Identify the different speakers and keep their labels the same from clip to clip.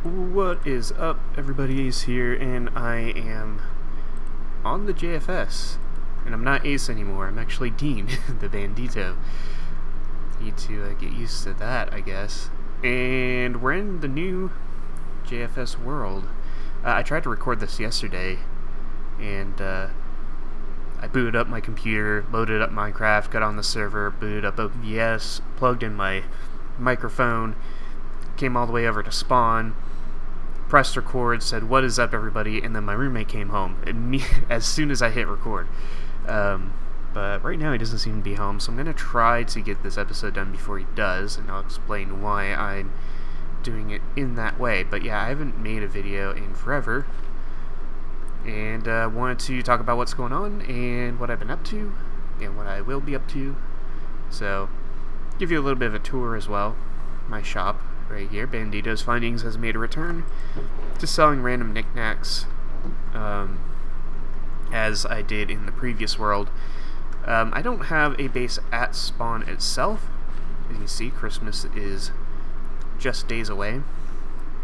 Speaker 1: What is up, everybody? Ace here, and I am on the JFS. And I'm not Ace anymore, I'm actually Dean, the bandito. Need to get used to that, I guess. And we're in the new JFS world. I tried to record this yesterday, and I booted up my computer, loaded up Minecraft, got on the server, booted up OBS, plugged in my microphone, came all the way over to spawn, pressed record, said, "What is up, everybody?" And then my roommate came home as soon as I hit record. But right now he doesn't seem to be home, so I'm going to try to get this episode done before he does, and I'll explain why I'm doing it in that way. But yeah, I haven't made a video in forever, and wanted to talk about what's going on, and what I've been up to, and what I will be up to. So, give you a little bit of a tour as well. My shop right here, Bandito's Findings, has made a return to selling random knickknacks, as I did in the previous world. I don't have a base at spawn itself. As you can see, Christmas is just days away.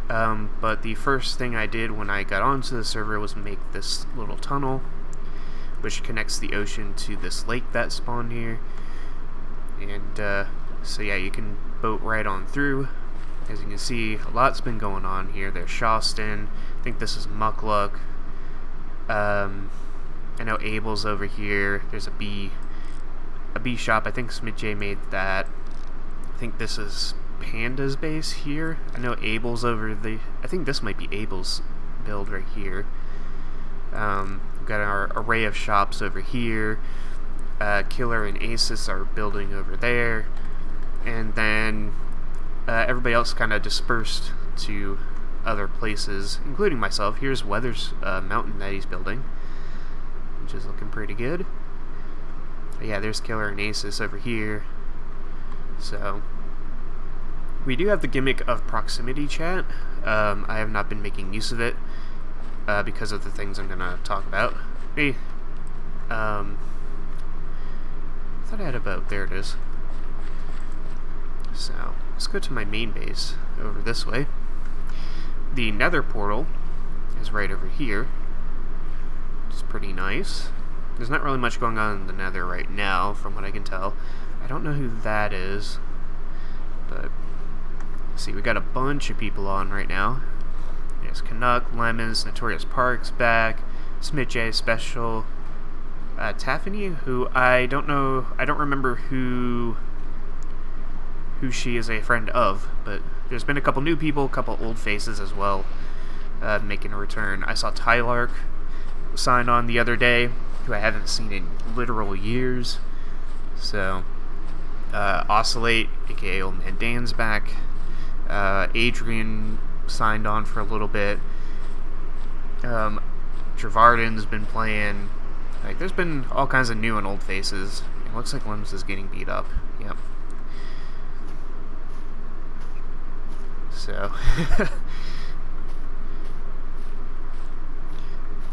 Speaker 1: But the first thing I did when I got onto the server was make this little tunnel, which connects the ocean to this lake that spawned here. And so yeah, you can boat right on through. As you can see, a lot's been going on here. There's Shawston. I think this is Muckluck. I know Abel's over here. There's a bee shop. I think Smith J made that. I think this is Panda's base here. I know Abel's over I think this might be Abel's build right here. We've got our array of shops over here. Killer and Asus are building over there. And then everybody else kind of dispersed to other places, including myself. Here's Weather's mountain that he's building, which is looking pretty good. But yeah, there's Killer and Asus over here. So we do have the gimmick of proximity chat. I have not been making use of it because of the things I'm going to talk about. Hey, I thought I had a boat. There it is. So let's go to my main base over this way. The nether portal is right over here, which is pretty nice. There's not really much going on in the nether right now, from what I can tell. I don't know who that is, but see, we got a bunch of people on right now. There's Canuck, Lemons, Notorious Parks back, Smith J Special, Taffany, who I don't know, I don't remember who she is a friend of, but there's been a couple new people, a couple old faces as well, making a return. I saw Tylark sign on the other day, who I haven't seen in literal years. So, Oscillate, aka Old Man Dan's back. Adrian signed on for a little bit. Trevarden's been playing. Like, there's been all kinds of new and old faces. It looks like Limbs is getting beat up. Yep. So,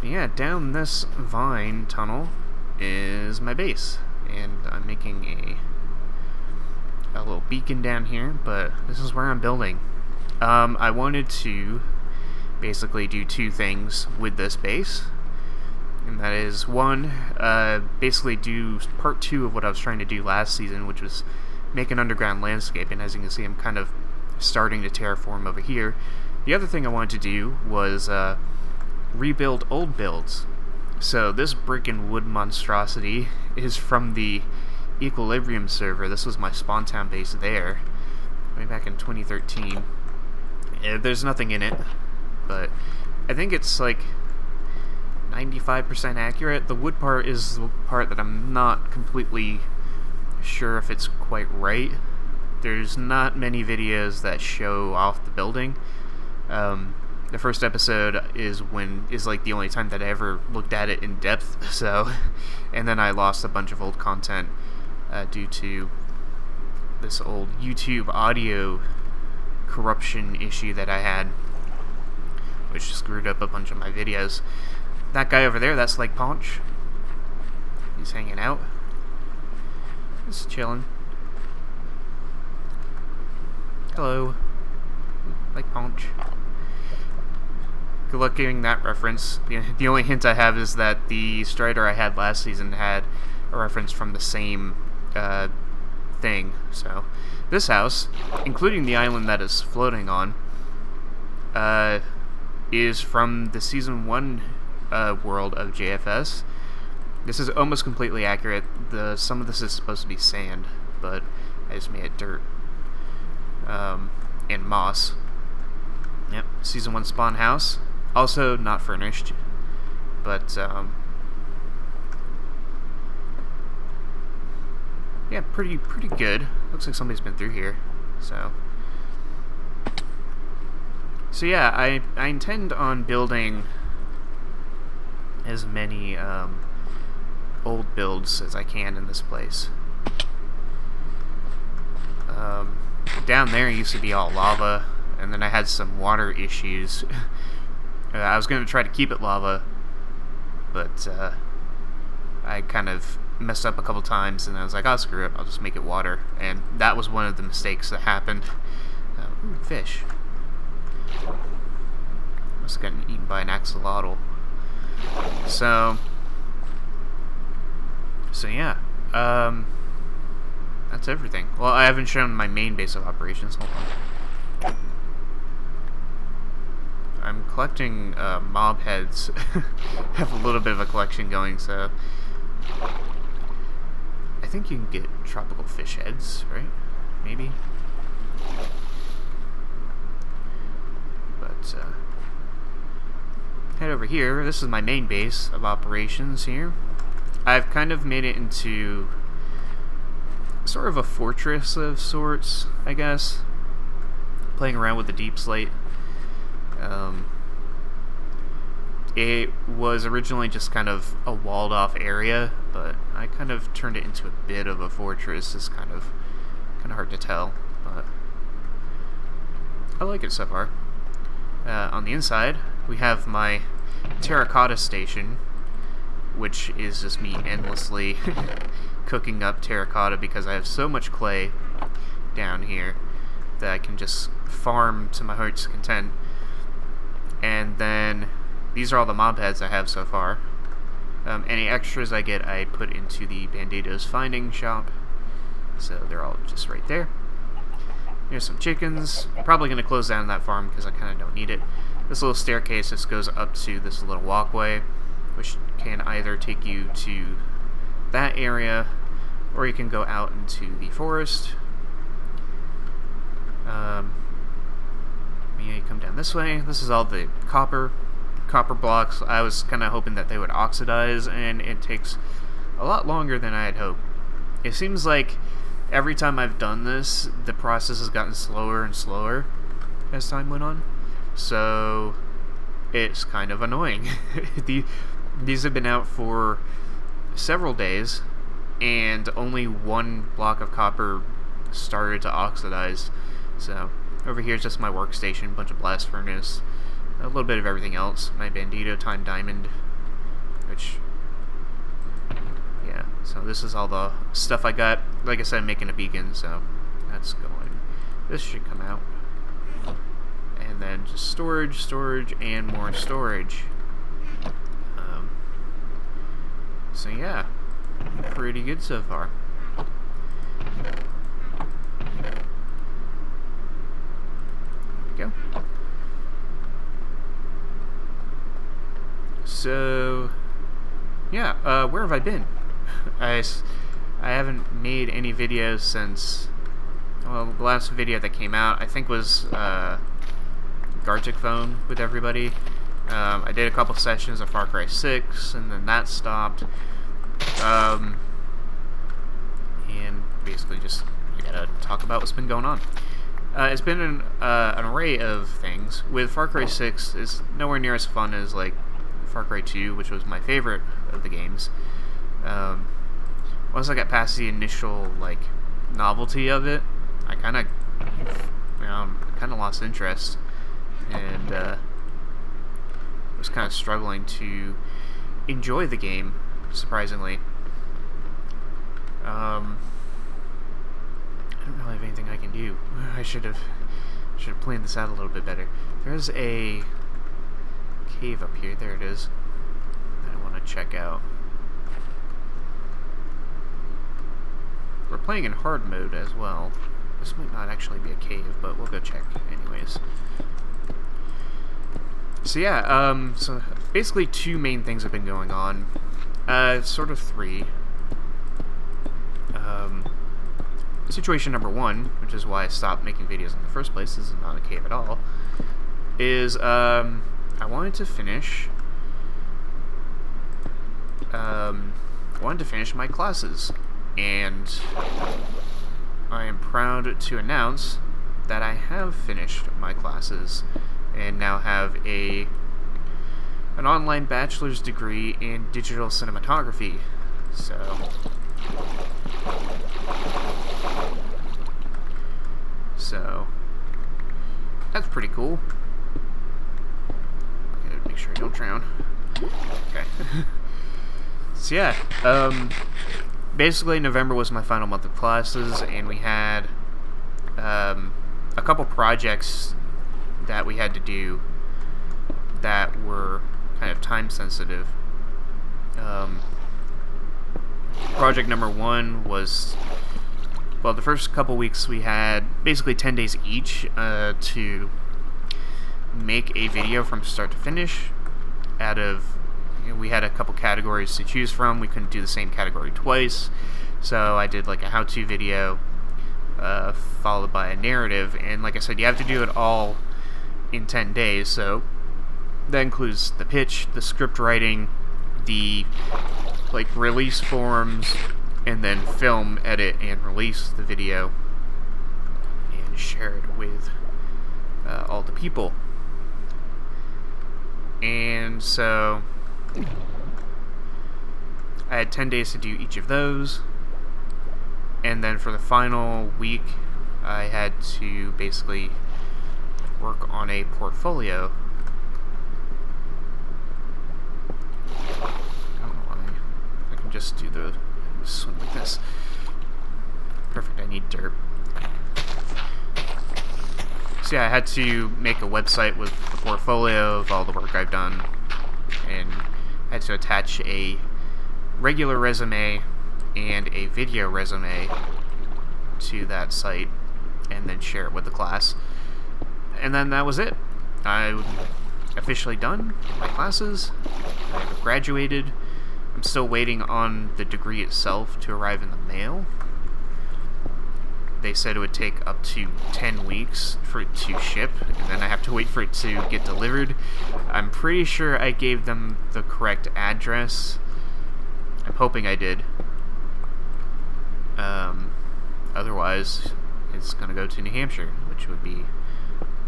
Speaker 1: yeah, down this vine tunnel is my base, and I'm making a little beacon down here, but this is where I'm building. I wanted to basically do two things with this base, and that is, one, basically do part 2 of what I was trying to do last season, which was make an underground landscape, and as you can see, I'm kind of starting to terraform over here. The other thing I wanted to do was rebuild old builds. So this brick and wood monstrosity is from the Equilibrium server. This was my spawn town base there, way back in 2013. There's nothing in it, but I think it's like 95% accurate. The wood part is the part that I'm not completely sure if it's quite right. There's not many videos that show off the building. The first episode is like the only time that I ever looked at it in depth. So, and then I lost a bunch of old content due to this old YouTube audio corruption issue that I had, which screwed up a bunch of my videos. That guy over there, that's like Paunch. He's hanging out. Just chilling. Hello. Like Paunch. good luck getting that reference. The only hint I have is that the Strider I had last season had a reference from the same thing. So this house, including the island that is floating on, is from the Season 1 world of JFS. This is almost completely accurate. Some of this is supposed to be sand, but I just made it dirt and moss. Yep, Season 1 spawn house. Also not furnished, but yeah, pretty good. Looks like somebody's been through here. So yeah, I intend on building as many old builds as I can in this place. Down there used to be all lava, and then I had some water issues. I was going to try to keep it lava, but I kind of messed up a couple times, and I was like, oh, screw it, I'll just make it water. And that was one of the mistakes that happened. Ooh, fish. Must have gotten eaten by an axolotl. So yeah, that's everything. Well, I haven't shown my main base of operations. Hold on. I'm collecting mob heads. Have a little bit of a collection going, so I think you can get tropical fish heads, right? Maybe. But head over here. This is my main base of operations here. I've kind of made it into sort of a fortress of sorts, I guess. Playing around with the deep slate. It was originally just kind of a walled off area, but I kind of turned it into a bit of a fortress. It's kind of hard to tell, but I like it so far. On the inside, we have my terracotta station, which is just me endlessly cooking up terracotta because I have so much clay down here that I can just farm to my heart's content. And then these are all the mob heads I have so far. Any extras I get, I put into the Bandito's finding shop. So they're all just right there. Here's some chickens. I'm probably going to close down that farm because I kind of don't need it. This little staircase just goes up to this little walkway, which can either take you to that area, or you can go out into the forest. Yeah, you come down this way. This is all the copper blocks. I was kind of hoping that they would oxidize, and it takes a lot longer than I had hoped. It seems like every time I've done this, the process has gotten slower and slower as time went on. So it's kind of annoying. These have been out for several days, and only one block of copper started to oxidize. So over here is just my workstation, bunch of blast furnace, a little bit of everything else. My Bandito time diamond, which, yeah, so this is all the stuff I got. Like I said, I'm making a beacon, so that's going. This should come out. And then just storage, and more storage. So yeah, pretty good so far. There we go. So yeah, where have I been? I haven't made any videos since, well, the last video that came out I think was Gartic Phone with everybody. I did a couple sessions of Far Cry 6, and then that stopped. And basically just, I gotta talk about what's been going on. It's been an array of things. With Far Cry 6, it's nowhere near as fun as, like, Far Cry 2, which was my favorite of the games. Once I got past the initial, like, novelty of it, I kind of, lost interest, and was kind of struggling to enjoy the game, surprisingly. I don't really have anything I can do. I should have planned this out a little bit better. There's a cave up here. There it is. I want to check out. We're playing in hard mode as well. This might not actually be a cave, but we'll go check anyways. So yeah, so basically two main things have been going on. Sort of three. Situation number one, which is why I stopped making videos in the first place, this is not a cave at all, is, I wanted to finish my classes, and I am proud to announce that I have finished my classes and now have an online bachelor's degree in digital cinematography. So that's pretty cool. Okay, make sure I don't drown. Okay. So yeah, basically November was my final month of classes, and we had a couple projects that we had to do that were kind of time sensitive. Project number one was, well, the first couple weeks we had basically 10 days each to make a video from start to finish. Out of, we had a couple categories to choose from. We couldn't do the same category twice, so I did like a how-to video followed by a narrative, and like I said, you have to do it all in 10 days, so that includes the pitch, the script writing, the like release forms, and then film, edit, and release the video and share it with all the people. And so I had 10 days to do each of those, and then for the final week I had to basically work on a portfolio. I don't know why. I can just do the swim like this. Perfect, I need dirt. So yeah, I had to make a website with a portfolio of all the work I've done, and I had to attach a regular resume and a video resume to that site, and then share it with the class. And then that was it. I'm officially done with my classes. I've graduated. I'm still waiting on the degree itself to arrive in the mail. They said it would take up to 10 weeks for it to ship, and then I have to wait for it to get delivered. I'm pretty sure I gave them the correct address. I'm hoping I did. Otherwise, it's going to go to New Hampshire, which would be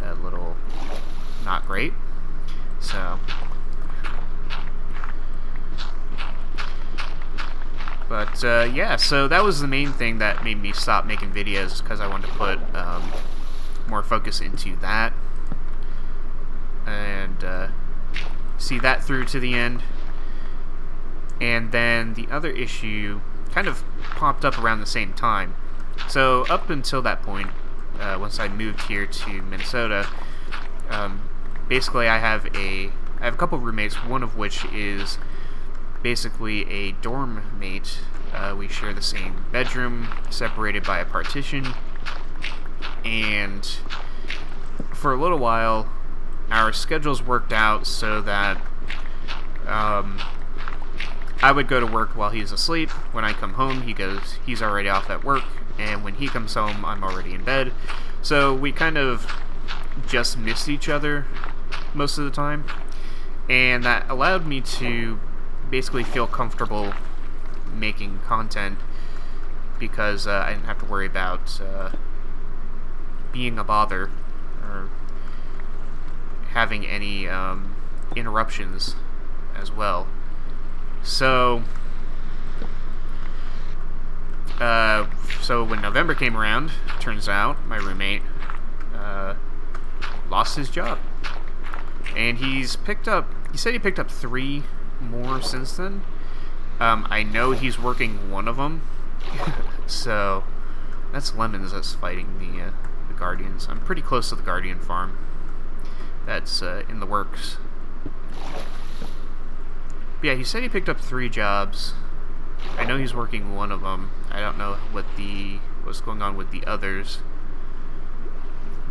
Speaker 1: a little not great. So, but yeah, so that was the main thing that made me stop making videos, because I wanted to put more focus into that and see that through to the end. And then the other issue kind of popped up around the same time. So up until that point, once I moved here to Minnesota, basically I have a couple roommates, one of which is basically a dorm mate. We share the same bedroom, separated by a partition, and for a little while our schedules worked out so that I would go to work while he's asleep. When I come home, he's already off at work, and when he comes home, I'm already in bed. So we kind of just missed each other most of the time, and that allowed me to basically feel comfortable making content, because I didn't have to worry about being a bother or having any interruptions as well. So when November came around, turns out my roommate lost his job, and he said he picked up 3 more since then. I know he's working one of them, so that's Lemons that's fighting the Guardians. I'm pretty close to the Guardian farm. That's in the works. But yeah, he said he picked up 3 jobs. I know he's working one of them. I don't know what's going on with the others.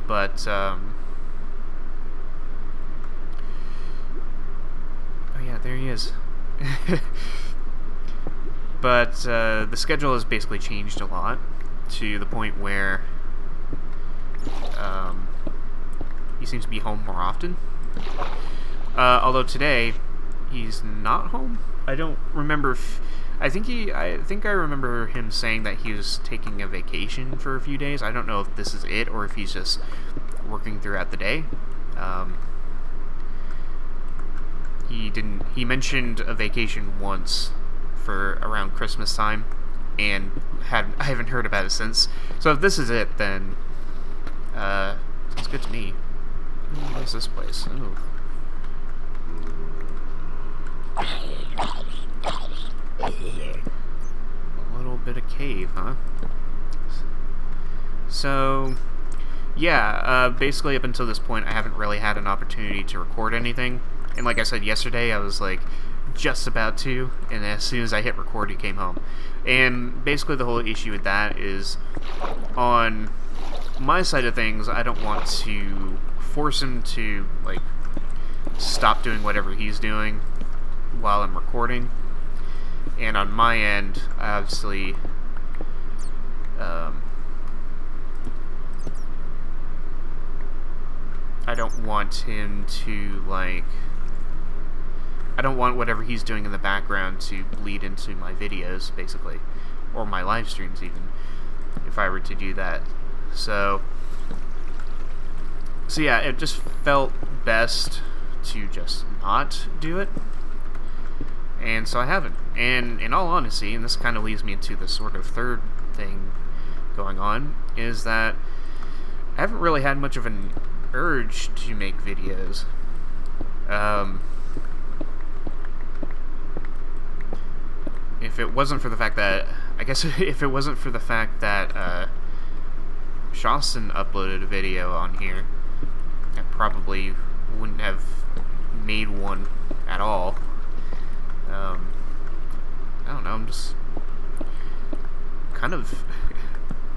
Speaker 1: But, oh yeah, there he is. But, the schedule has basically changed a lot, to the point where, he seems to be home more often. Although today, he's not home. I don't remember if... I think I remember him saying that he was taking a vacation for a few days. I don't know if this is it, or if he's just working throughout the day. He mentioned a vacation once for around Christmas time, and I haven't heard about it since. So if this is it, then sounds good to me. What is this place? Ooh. A little bit of cave, huh? So, yeah, basically up until this point, I haven't really had an opportunity to record anything. And like I said yesterday, I was like just about to, and as soon as I hit record, he came home. And basically the whole issue with that is, on my side of things, I don't want to force him to, like, stop doing whatever he's doing while I'm recording. And on my end, I obviously, I don't want him to, like, I don't want whatever he's doing in the background to bleed into my videos, basically, or my live streams even, if I were to do that. So yeah, it just felt best to just not do it. And so I haven't. And in all honesty, and this kind of leads me into the sort of third thing going on, is that I haven't really had much of an urge to make videos. If it wasn't for the fact that, I guess if it wasn't for the fact that Shawson uploaded a video on here, I probably wouldn't have made one at all. I don't know, I'm just kind of,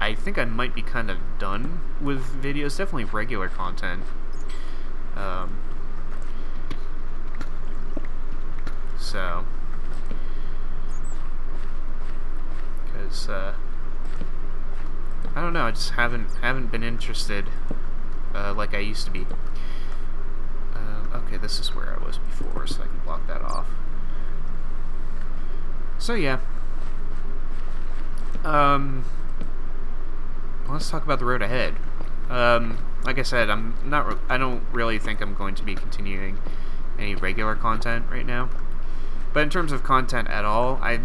Speaker 1: I think I might be kind of done with videos, definitely regular content. So, because, I don't know, I just haven't been interested, like I used to be. Okay, this is where I was before, so I can block that off. So yeah, let's talk about the road ahead. Like I said, I don't really think I'm going to be continuing any regular content right now. But in terms of content at all, I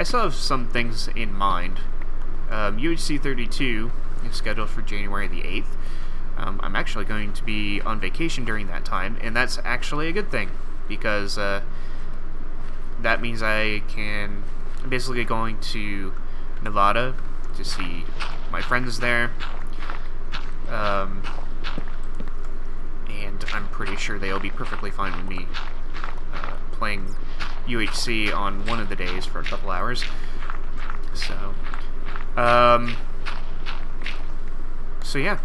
Speaker 1: still have some things in mind. UHC 32 is scheduled for January the 8th. I'm actually going to be on vacation during that time, and that's actually a good thing, because that means I'm basically going to Nevada to see my friends there, and I'm pretty sure they'll be perfectly fine with me playing UHC on one of the days for a couple hours. So yeah.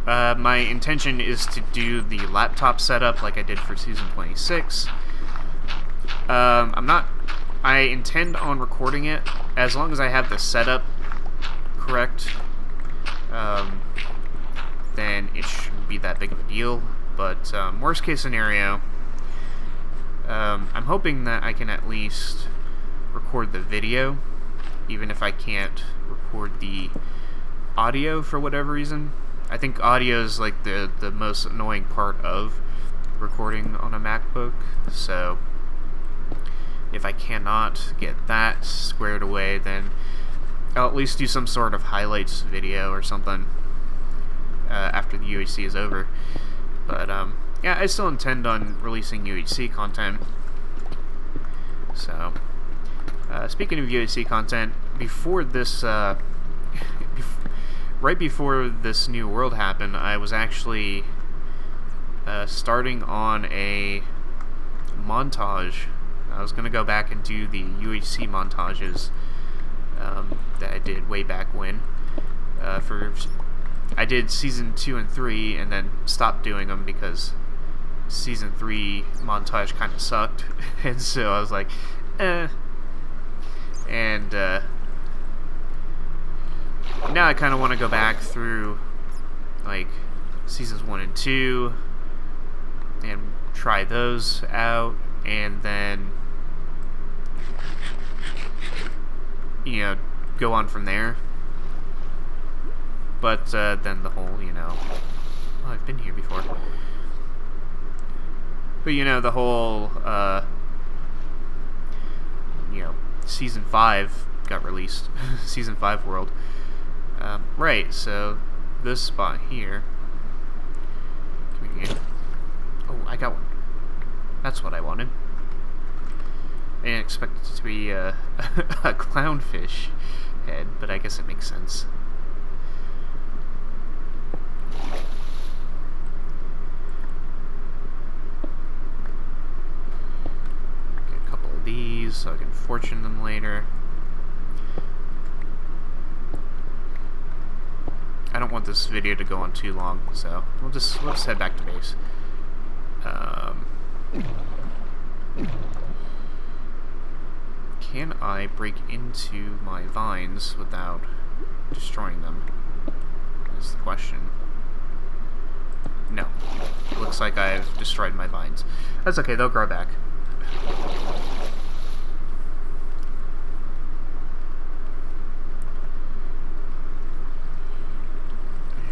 Speaker 1: My intention is to do the laptop setup like I did for Season 26. I intend on recording it as long as I have the setup correct. Then it shouldn't be that big of a deal. But worst case scenario, I'm hoping that I can at least record the video, even if I can't record the audio for whatever reason. I think audio is like the most annoying part of recording on a MacBook, so if I cannot get that squared away, then I'll at least do some sort of highlights video or something after the UHC is over. But yeah, I still intend on releasing UHC content. So speaking of UHC content, before this right before this new world happened, I was actually starting on a montage. I was gonna go back and do the UHC montages that I did way back when. I did season 2 and 3, and then stopped doing them because season 3 montage kind of sucked, and so I was like, eh. And now I kind of want to go back through like seasons 1 and 2 and try those out, and then go on from there. But then the whole, oh, I've been here before. But the whole season 5 got released. Season 5 world. Right, so this spot here. Come here. Oh, I got one. That's what I wanted. I didn't expect it to be a clownfish head, but I guess it makes sense. Get a couple of these so I can fortune them later. I don't want this video to go on too long, so we'll just head back to base. Can I break into my vines without destroying them? Is the question. No. It looks like I've destroyed my vines. That's okay, they'll grow back.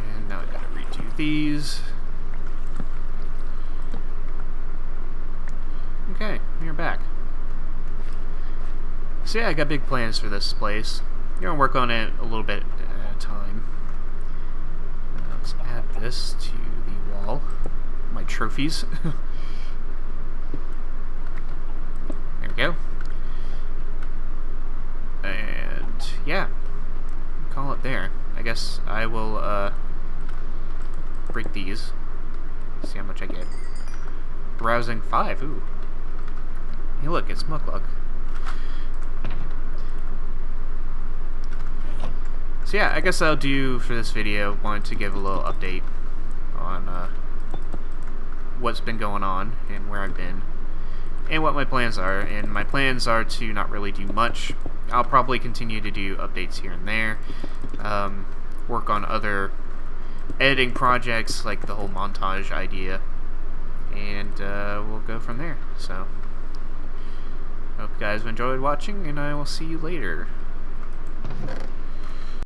Speaker 1: And now I gotta redo these. Okay, we're back. So yeah, I got big plans for this place. I'm gonna work on it a little bit at a time. Let's add this to the wall. My trophies. There we go. And yeah, call it there. I guess I will break these. See how much I get. Browsing 5. Ooh. Hey, look, it's Muckluck. So yeah, I guess I'll do for this video. Wanted to give a little update on what's been going on and where I've been and what my plans are. And my plans are to not really do much. I'll probably continue to do updates here and there. Work on other editing projects like the whole montage idea. And we'll go from there. So, hope you guys enjoyed watching, and I will see you later.